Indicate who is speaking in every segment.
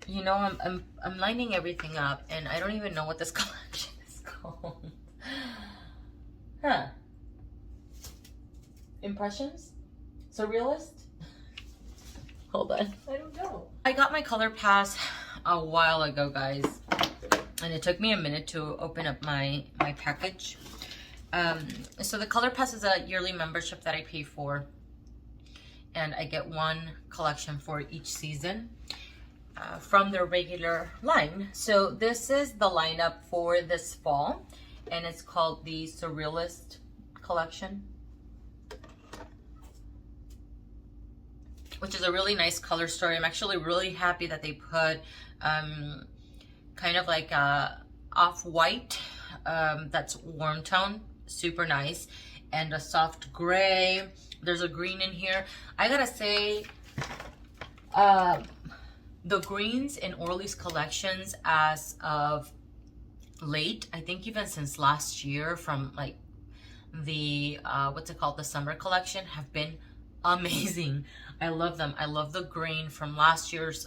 Speaker 1: You know, I'm lining everything up, and I don't even know what this collection is called. Huh? Impressions? Surrealist? Hold on. I don't know. I got my color pass a while ago, guys, and it took me a minute to open up my package. So the color pass is a yearly membership that I pay for, and I get one collection for each season from their regular line. So this is the lineup for this fall, and it's called the Surrealist collection, which is a really nice color story. I'm actually really happy that they put kind of like a off-white that's warm tone, super nice, and a soft gray. There's a green in here. I gotta say, the greens in Orly's collections as of late, I think even since last year, from like the what's it called, the summer collection, have been amazing. I love them. I love the green from last year's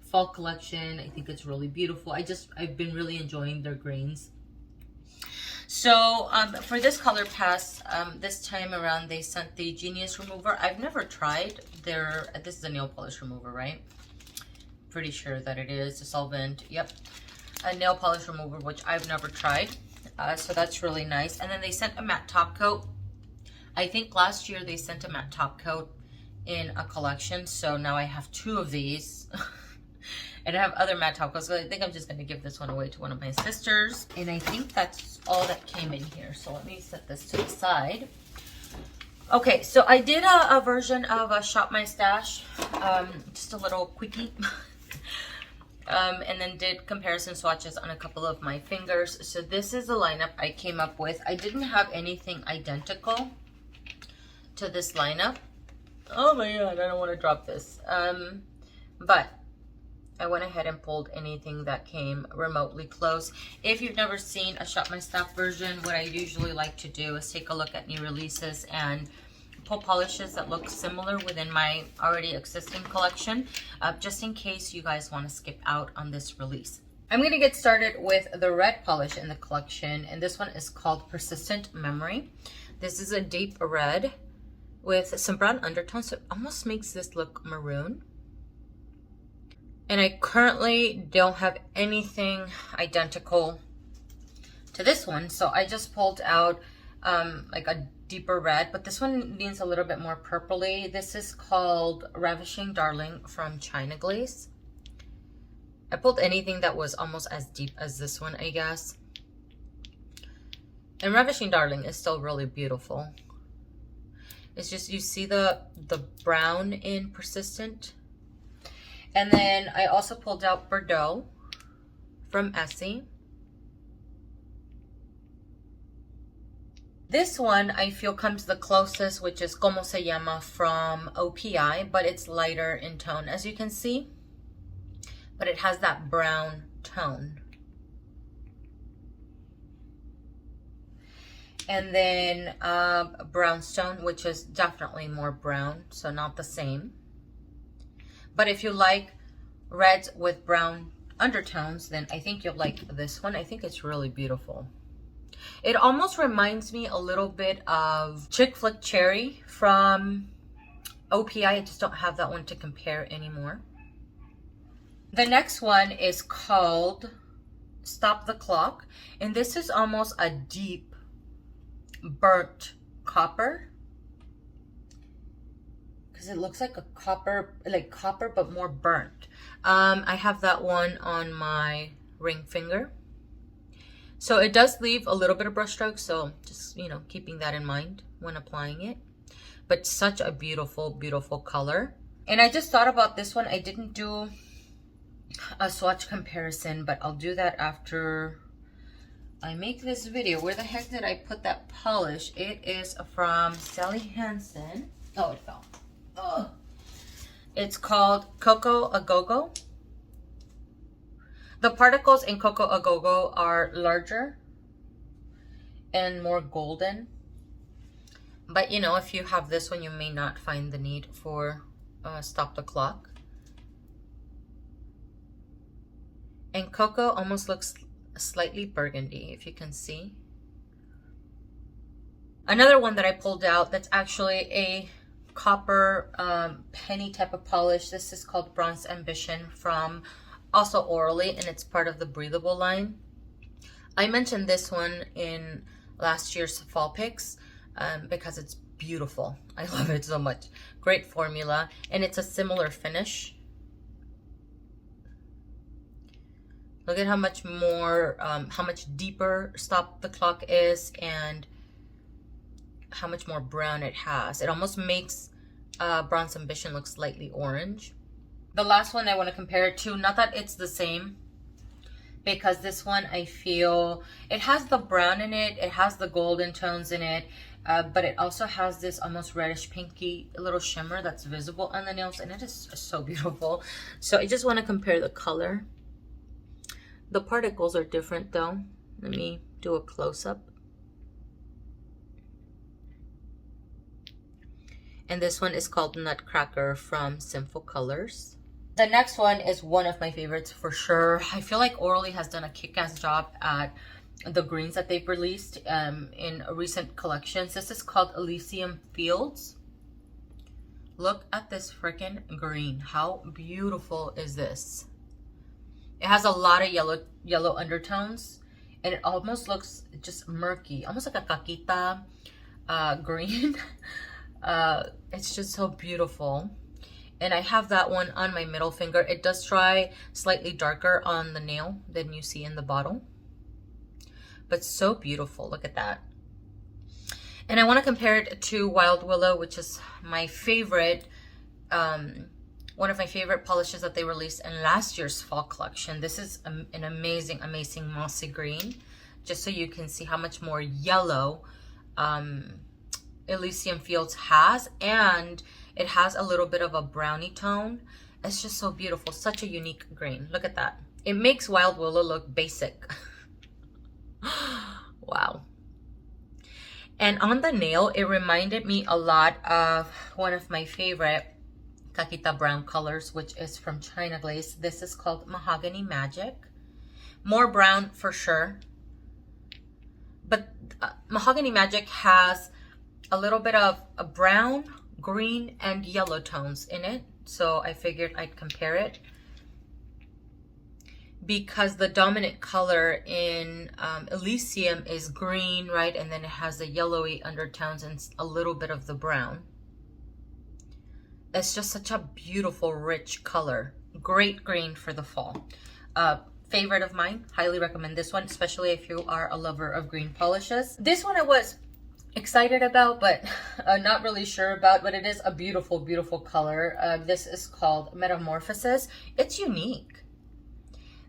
Speaker 1: fall collection. I think it's really beautiful. I've been really enjoying their greens. So for this color pass, this time around they sent the Genius Remover. I've never tried their, this is a nail polish remover, right? Pretty sure that it is a solvent. Yep, a nail polish remover, which I've never tried. So that's really nice. And then they sent a matte top coat. I think last year they sent a matte top coat in a collection, so now I have two of these. And I have other matte top coats, so I think I'm just going to give this one away to one of my sisters. And I think that's all that came in here. So let me set this to the side. Okay, so I did a version of a Shop My Stash, just a little quickie. And then did comparison swatches on a couple of my fingers. So this is the lineup I came up with. I didn't have anything identical to this lineup. Oh my god, I don't want to drop this. But I went ahead and pulled anything that came remotely close. If you've never seen a Shop My Staff version, what I usually like to do is take a look at new releases and pull polishes that look similar within my already existing collection, just in case you guys want to skip out on this release. I'm going to get started with the red polish in the collection, and this one is called Persistent Memory. This is a deep red with some brown undertones, so it almost makes this look maroon. And I currently don't have anything identical to this one, so I just pulled out like a deeper red, but this one needs a little bit more purpley. This is called Ravishing Darling from China Glaze. I pulled anything that was almost as deep as this one, I guess. And Ravishing Darling is still really beautiful. It's just, you see the brown in Persistent. And then I also pulled out Bordeaux from Essie. This one I feel comes the closest, which is Como Se Llama from OPI, but it's lighter in tone, as you can see. But it has that brown tone. And then Brownstone, which is definitely more brown, so not the same. But if you like reds with brown undertones, then I think you'll like this one. I think it's really beautiful. It almost reminds me a little bit of Chick Flick Cherry from OPI. I just don't have that one to compare anymore. The next one is called Stop the Clock. And this is almost a deep burnt copper. Because it looks like a copper, but more burnt. I have that one on my ring finger. So it does leave a little bit of brush strokes, so just, you know, keeping that in mind when applying it. But such a beautiful, beautiful color. And I just thought about this one. I didn't do a swatch comparison, but I'll do that after I make this video. Where the heck did I put that polish? It is from Sally Hansen. Oh, it fell. Ugh. It's called Coco A Go-Go. The particles in Coco A Go-Go are larger and more golden. But, you know, if you have this one, you may not find the need for Stop the Clock. And Cocoa almost looks slightly burgundy, if you can see. Another one that I pulled out that's actually a copper penny type of polish. This is called Bronze Ambition from also Orly, and it's part of the Breathable line. I mentioned this one in last year's fall picks because it's beautiful. I love it so much. Great formula, and it's a similar finish. Look at how much more, how much deeper Stop the Clock is, and how much more brown it has. It almost makes Bronze Ambition look slightly orange. The last one I want to compare it to, not that it's the same, because this one I feel it has the brown in it, it has the golden tones in it, but it also has this almost reddish pinky little shimmer that's visible on the nails, and it is so beautiful. So I just want to compare the color. The particles are different though. Let me do a close-up. And this one is called Nutcracker from Sinful Colors. The next one is one of my favorites for sure. I feel like Orly has done a kick-ass job at the greens that they've released in recent collections. This is called Elysium Fields. Look at this freaking green. How beautiful is this? It has a lot of yellow undertones, and it almost looks just murky, almost like a caquita green. It's just so beautiful. And I have that one on my middle finger. It does dry slightly darker on the nail than you see in the bottle, but so beautiful. Look at that. And I want to compare it to Wild Willow, which is my favorite, one of my favorite polishes that they released in last year's fall collection. This is an amazing mossy green, just so you can see how much more yellow Elysium Fields has, and it has a little bit of a brownie tone. It's just so beautiful. Such a unique green. Look at that. It makes Wild Willow look basic. Wow. And on the nail, it reminded me a lot of one of my favorite Caquita brown colors, which is from China Glaze. This is called Mahogany Magic. More brown for sure, but Mahogany Magic has a little bit of a brown, green, and yellow tones in it. So I figured I'd compare it, because the dominant color in Elysium is green, right? And then it has the yellowy undertones and a little bit of the brown. It's just such a beautiful, rich color. Great green for the fall. Favorite of mine. Highly recommend this one, especially if you are a lover of green polishes. This one I was excited about, but not really sure about, but it is a beautiful, beautiful color. This is called Metamorphosis. It's unique.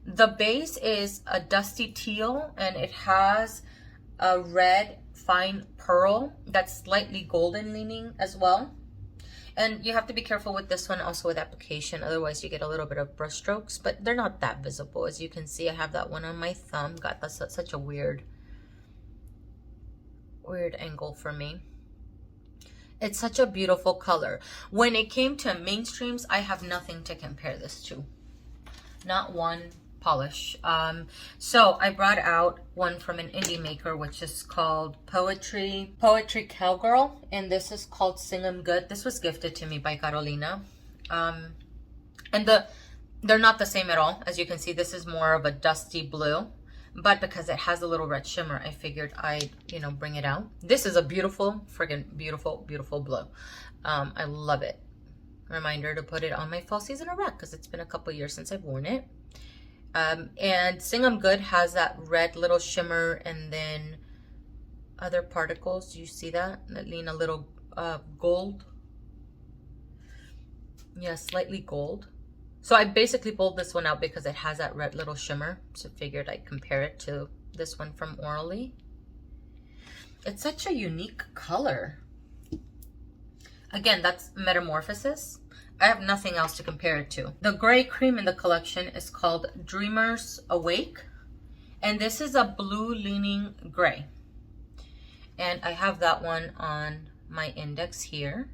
Speaker 1: The base is a dusty teal, and it has a red fine pearl that's slightly golden leaning as well. And you have to be careful with this one also with application, otherwise you get a little bit of brush strokes, but they're not that visible. As you can see, I have that one on my thumb. Got such a weird angle for me. It's such a beautiful color. When it came to mainstreams, I have nothing to compare this to. Not one polish. So I brought out one from an indie maker, which is called Poetry Cowgirl, and this is called Sing 'Em Good. This was gifted to me by Carolina. And they're not the same at all. As you can see, this is more of a dusty blue, but because it has a little red shimmer, I figured I'd, bring it out. This is a beautiful, friggin' beautiful, beautiful blue. I love it. Reminder to put it on my fall season rack, because it's been a couple years since I've worn it. And Sing 'Em Good has that red little shimmer, and then other particles. Do you see that lean a little gold? Yeah, slightly gold. So I basically pulled this one out because it has that red little shimmer. So figured I'd compare it to this one from Orly. It's such a unique color. Again, that's Metamorphosis. I have nothing else to compare it to. The gray cream in the collection is called Dreamers Awake. And this is a blue leaning gray. And I have that one on my index here.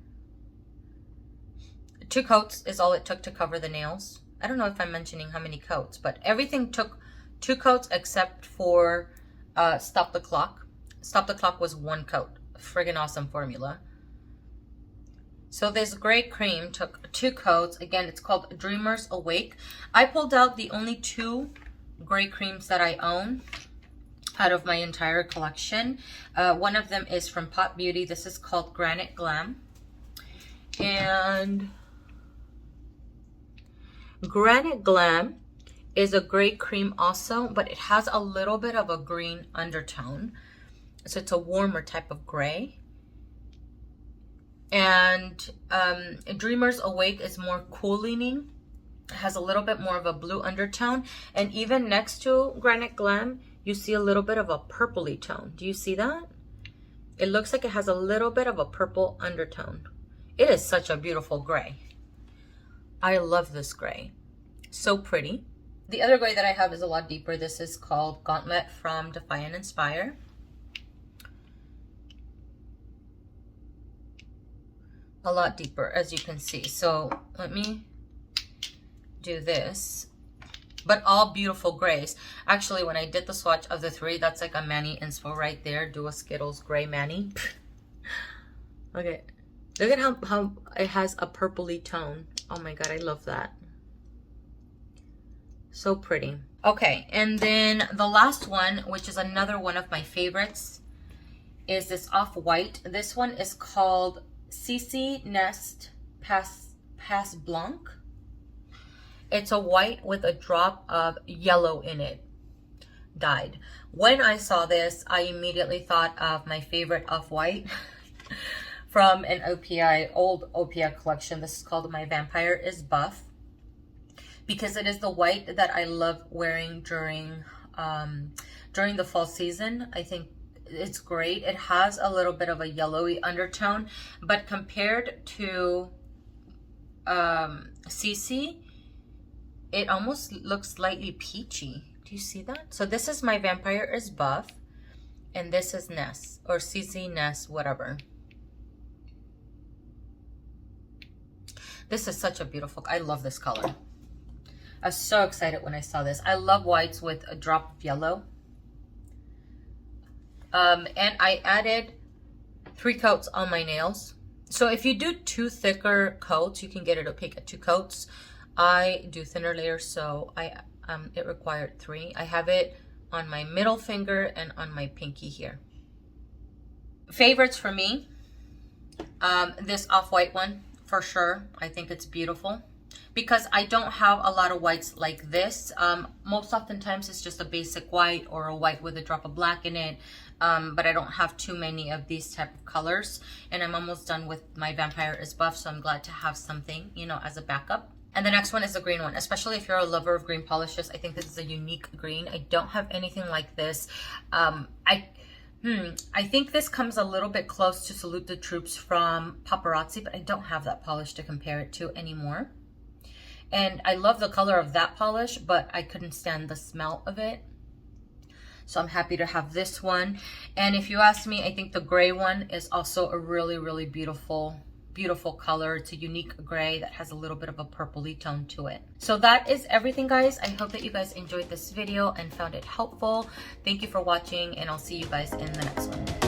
Speaker 1: 2 coats is all it took to cover the nails. I don't know if I'm mentioning how many coats, but everything took 2 coats except for Stop the Clock. Stop the Clock was 1 coat. Friggin' awesome formula. So this gray cream took 2 coats. Again, it's called Dreamers Awake. I pulled out the only 2 gray creams that I own out of my entire collection. One of them is from Pot Beauty. This is called Granite Glam. And Granite Glam is a gray cream also, but it has a little bit of a green undertone. So it's a warmer type of gray. And Dreamers Awake is more cooling. It has a little bit more of a blue undertone. And even next to Granite Glam, you see a little bit of a purpley tone. Do you see that? It looks like it has a little bit of a purple undertone. It is such a beautiful gray. I love this gray. So pretty. The other gray that I have is a lot deeper. This is called Gauntlet from Defy and Inspire. A lot deeper, as you can see. So let me do this. But all beautiful grays. Actually, when I did the swatch of the 3, that's like a Manny inspo right there. Do a Skittles gray Manny. Okay. Look at how it has a purpley tone. Oh my god, I love that. So pretty. Okay, and then the last one, which is another one of my favorites, is this Off-White. This one is called Ceci Nest Pass Blanc. It's a white with a drop of yellow in it, dyed. When I saw this, I immediately thought of my favorite Off-White from an OPI, old OPI collection. This is called My Vampire is Buff, because it is the white that I love wearing during the fall season. I think it's great. It has a little bit of a yellowy undertone, but compared to Ceci, it almost looks slightly peachy. Do you see that? So this is My Vampire is Buff, and this is Ness, or Ceci Ness, whatever. This is such a beautiful, I love this color. I was so excited when I saw this. I love whites with a drop of yellow. And I added 3 coats on my nails. So if you do 2 thicker coats, you can get it opaque at 2 coats. I do thinner layers, so it required 3. I have it on my middle finger and on my pinky here. Favorites for me, this Off-White one, for sure. I think it's beautiful because I don't have a lot of whites like this. Most oftentimes it's just a basic white or a white with a drop of black in it. But I don't have too many of these type of colors. And I'm almost done with My Vampire is Buff, so I'm glad to have something, you know, as a backup. And the next one is the green one. Especially if you're a lover of green polishes, I think this is a unique green. I don't have anything like this. I think this comes a little bit close to Salute the Troops from Paparazzi, but I don't have that polish to compare it to anymore. And I love the color of that polish, but I couldn't stand the smell of it. So I'm happy to have this one. And if you ask me, I think the gray one is also a really, really beautiful color. It's a unique gray that has a little bit of a purpley tone to it. So that is everything, guys. I hope that you guys enjoyed this video and found it helpful. Thank you for watching, and I'll see you guys in the next one.